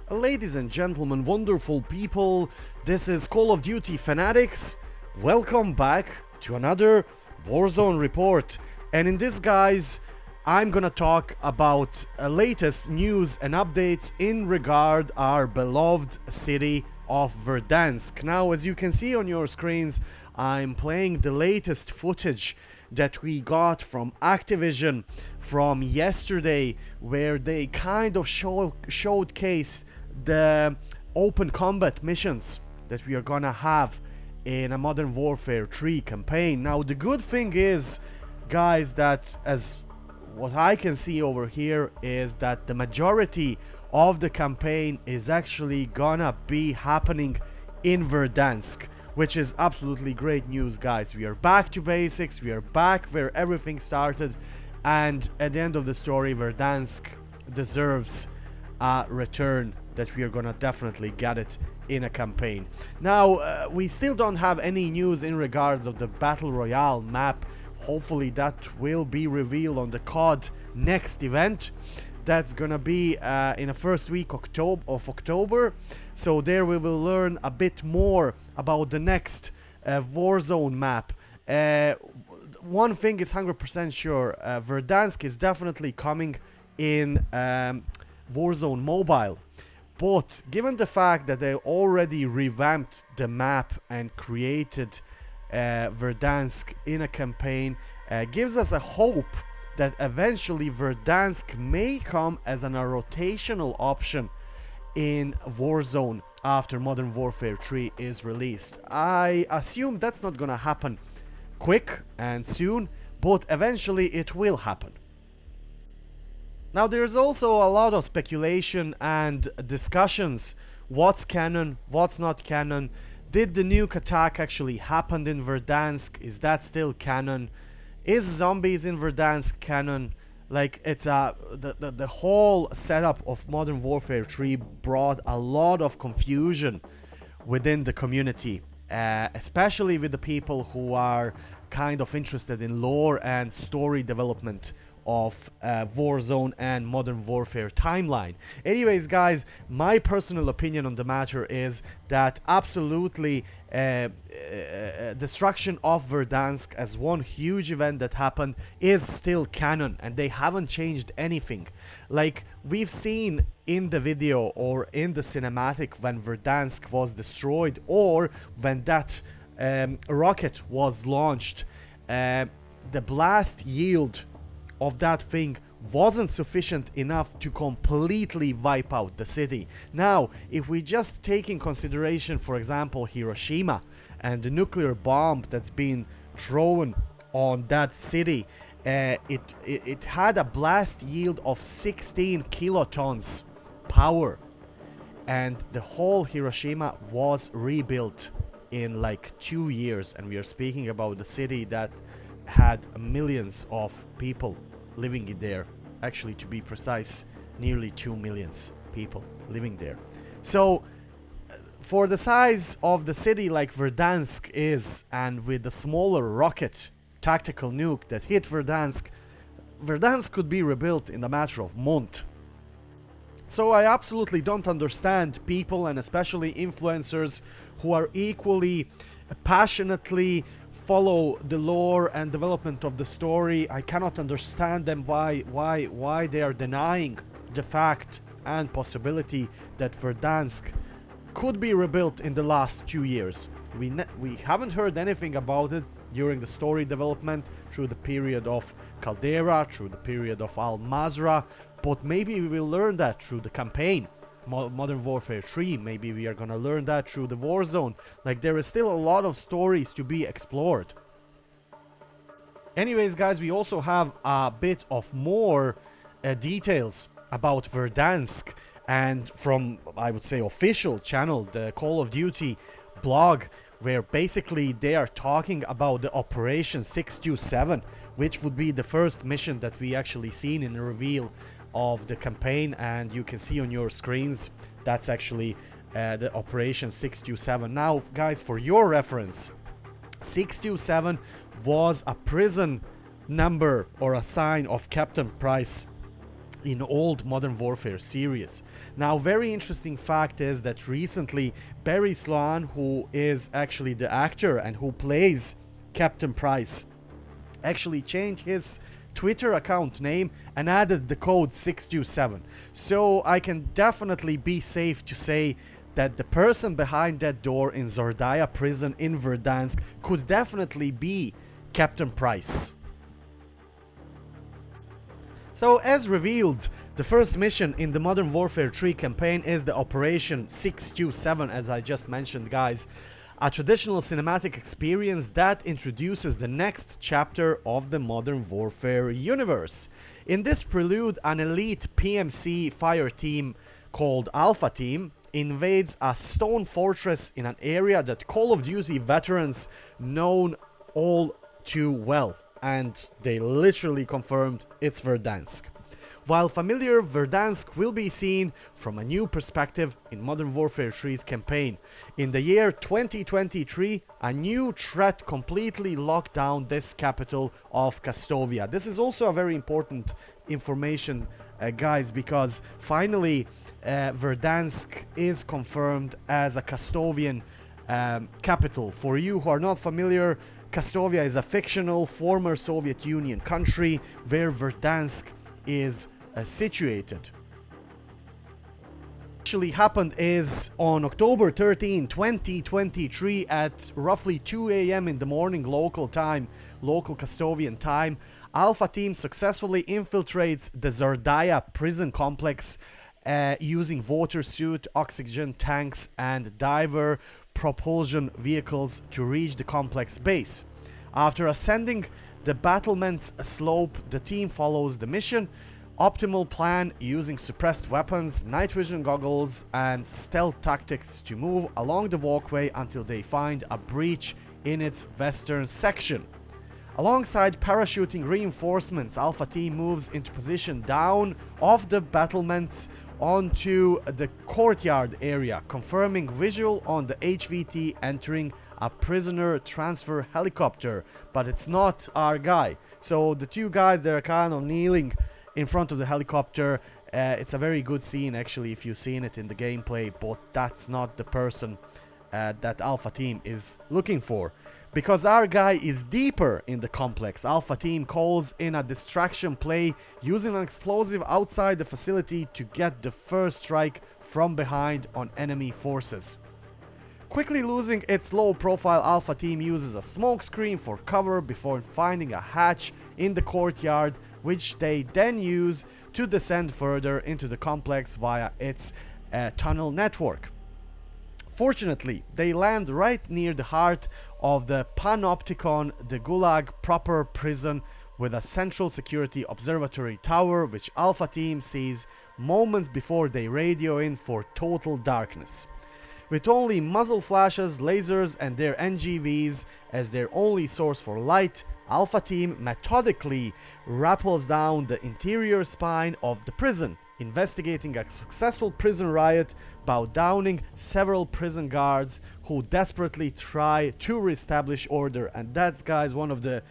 Ladies and gentlemen, wonderful people, this is Call of Duty Fanatics. Welcome back to another Warzone report. And in this, guys, I'm gonna talk about latest news and updates in regard our beloved city of Verdansk. Now, as you can see on your screens, I'm playing the latest footage that we got from Activision from yesterday, where they kind of showcased the open combat missions that we are gonna have in a Modern Warfare 3 campaign. Now, the good thing is, guys, that as what I can see over here is that the majority of the campaign is actually gonna be happening in Verdansk, which is absolutely great news, guys. We are back to basics, we are back where everything started, and at the end of the story, Verdansk deserves a return that we are gonna definitely get it in a campaign. Now, we still don't have any news in regards of the Battle Royale map. Hopefully that will be revealed on the COD next event. That's gonna be in the first week of October. So there we will learn a bit more about the next Warzone map. One thing is 100% sure, Verdansk is definitely coming in Warzone Mobile. But given the fact that they already revamped the map and created Verdansk in a campaign, gives us a hope that eventually Verdansk may come as a rotational option in Warzone after Modern Warfare 3 is released. I assume that's not gonna happen quick and soon, but eventually it will happen. Now, there's also a lot of speculation and discussions. What's canon, what's not canon? Did the nuke attack actually happen in Verdansk? Is that still canon? Is zombies in Verdansk canon? Like, it's the whole setup of Modern Warfare 3 brought a lot of confusion within the community, especially with the people who are kind of interested in lore and story development of Warzone and Modern Warfare timeline. Anyways, guys, my personal opinion on the matter is that absolutely destruction of Verdansk as one huge event that happened is still canon, and they haven't changed anything. Like we've seen in the video or in the cinematic when Verdansk was destroyed, or when that rocket was launched, the blast yield of that thing wasn't sufficient enough to completely wipe out the city. Now, if we just take in consideration, for example, Hiroshima and the nuclear bomb that's been thrown on that city, it had a blast yield of 16 kilotons power, and the whole Hiroshima was rebuilt in like 2 years, and we are speaking about the city that had millions of people living in there. Actually, to be precise, nearly 2 million people living there. So for the size of the city like Verdansk is, and with the smaller rocket tactical nuke that hit Verdansk, Verdansk could be rebuilt in a matter of months. So I absolutely don't understand people, and especially influencers, who are equally passionately follow the lore and development of the story. I cannot understand them why they are denying the fact and possibility that Verdansk could be rebuilt in the last 2 years. We haven't heard anything about it during the story development, through the period of Caldera, through the period of Mazrah, but maybe we will learn that through the campaign. Modern Warfare 3, maybe we are gonna learn that through the Warzone. Like, there is still a lot of stories to be explored. Anyways, guys, we also have a bit of more details about Verdansk, and from, I would say, official channel, the Call of Duty blog, where basically they are talking about the Operation 627, which would be the first mission that we actually seen in the reveal of the campaign. And you can see on your screens that's actually the Operation 627. Now, guys, for your reference, 627 was a prison number or a sign of Captain Price in old Modern Warfare series. Now, very interesting fact is that recently Barry Sloan, who is actually the actor and who plays Captain Price, actually changed his Twitter account name and added the code 627. So I can definitely be safe to say that the person behind that door in ZAYA prison in Verdansk could definitely be Captain Price. So, as revealed, the first mission in the Modern Warfare 3 campaign is the Operation 627, as I just mentioned, guys. A traditional cinematic experience that introduces the next chapter of the Modern Warfare universe. In this prelude, an elite PMC fire team called Alpha Team invades a stone fortress in an area that Call of Duty veterans know all too well. And they literally confirmed it's Verdansk. While familiar, Verdansk will be seen from a new perspective in Modern Warfare 3's campaign. In the year 2023, a new threat completely locked down this capital of Kastovia. This is also a very important information, guys, because finally Verdansk is confirmed as a Kastovian capital. For you who are not familiar, Kastovia is a fictional former Soviet Union country where Verdansk is situated. What actually happened is on October 13, 2023 at roughly 2 a.m. in the morning local time, local Kastovian time, Alpha Team successfully infiltrates the ZAYA prison complex using water suit, oxygen tanks and diver propulsion vehicles to reach the complex base. After ascending the battlement's slope, the team follows the mission optimal plan using suppressed weapons, night vision goggles and stealth tactics to move along the walkway until they find a breach in its western section. Alongside parachuting reinforcements, Alpha Team moves into position down off the battlements onto the courtyard area, confirming visual on the HVT entering a prisoner transfer helicopter, but it's not our guy. So the two guys, they're kind of kneeling in front of the helicopter. It's a very good scene actually if you've seen it in the gameplay, but that's not the person that Alpha Team is looking for. Because our guy is deeper in the complex, Alpha Team calls in a distraction play using an explosive outside the facility to get the first strike from behind on enemy forces. Quickly losing its low profile, Alpha Team uses a smoke screen for cover before finding a hatch in the courtyard, which they then use to descend further into the complex via its tunnel network. Fortunately, they land right near the heart of the Panopticon, the Gulag proper prison, with a central security observatory tower, which Alpha Team sees moments before they radio in for total darkness. With only muzzle flashes, lasers and their NGVs as their only source for light, Alpha Team methodically rappels down the interior spine of the prison, investigating a successful prison riot by downing several prison guards who desperately try to reestablish order. And that's, guys, one of the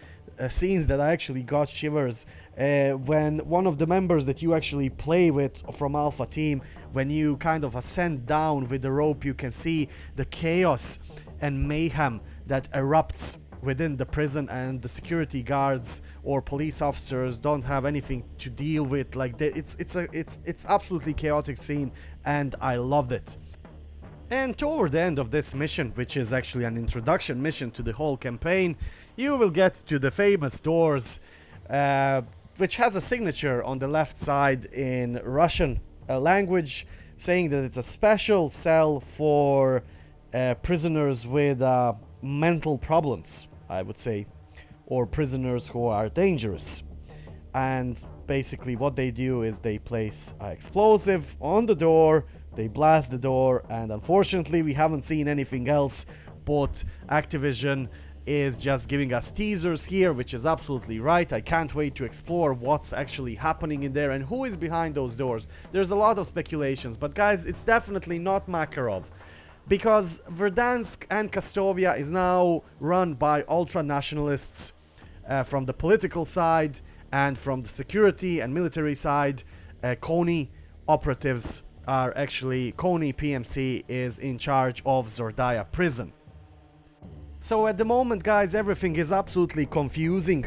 scenes that I actually got shivers when one of the members that you actually play with from Alpha Team, when you kind of ascend down with the rope, you can see the chaos and mayhem that erupts within the prison, and the security guards or police officers don't have anything to deal with. Like it's absolutely chaotic scene, and I loved it. And toward the end of this mission, which is actually an introduction mission to the whole campaign, you will get to the famous doors, which has a signature on the left side in Russian language, saying that it's a special cell for prisoners with mental problems, I would say, or prisoners who are dangerous. And basically what they do is they place an explosive on the door, they blast the door, and unfortunately we haven't seen anything else, but Activision is just giving us teasers here, which is absolutely right. I can't wait to explore what's actually happening in there and who is behind those doors. There's a lot of speculations, but guys, it's definitely not Makarov, because Verdansk and Kastovia is now run by ultra-nationalists from the political side and from the security and military side. Kony operatives are actually, Kony PMC is in charge of ZAYA prison. So at the moment, guys, everything is absolutely confusing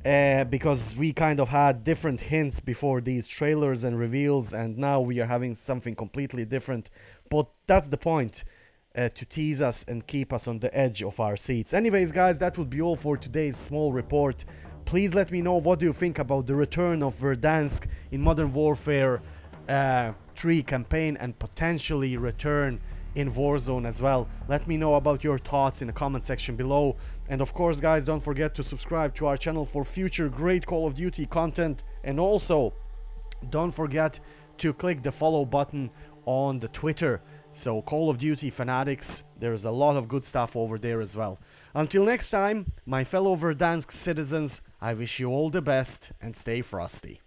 because we kind of had different hints before these trailers and reveals, and now we are having something completely different. But that's the point, to tease us and keep us on the edge of our seats. Anyways, guys, that would be all for today's small report. Please let me know what do you think about the return of Verdansk in Modern Warfare 3 campaign, and potentially return in Warzone as well. Let me know about your thoughts in the comment section below. And of course, guys, don't forget to subscribe to our channel for future great Call of Duty content. And also, don't forget to click the follow button on the Twitter. So Call of Duty Fanatics, there's a lot of good stuff over there as well. Until next time, my fellow Verdansk citizens, I wish you all the best and stay frosty.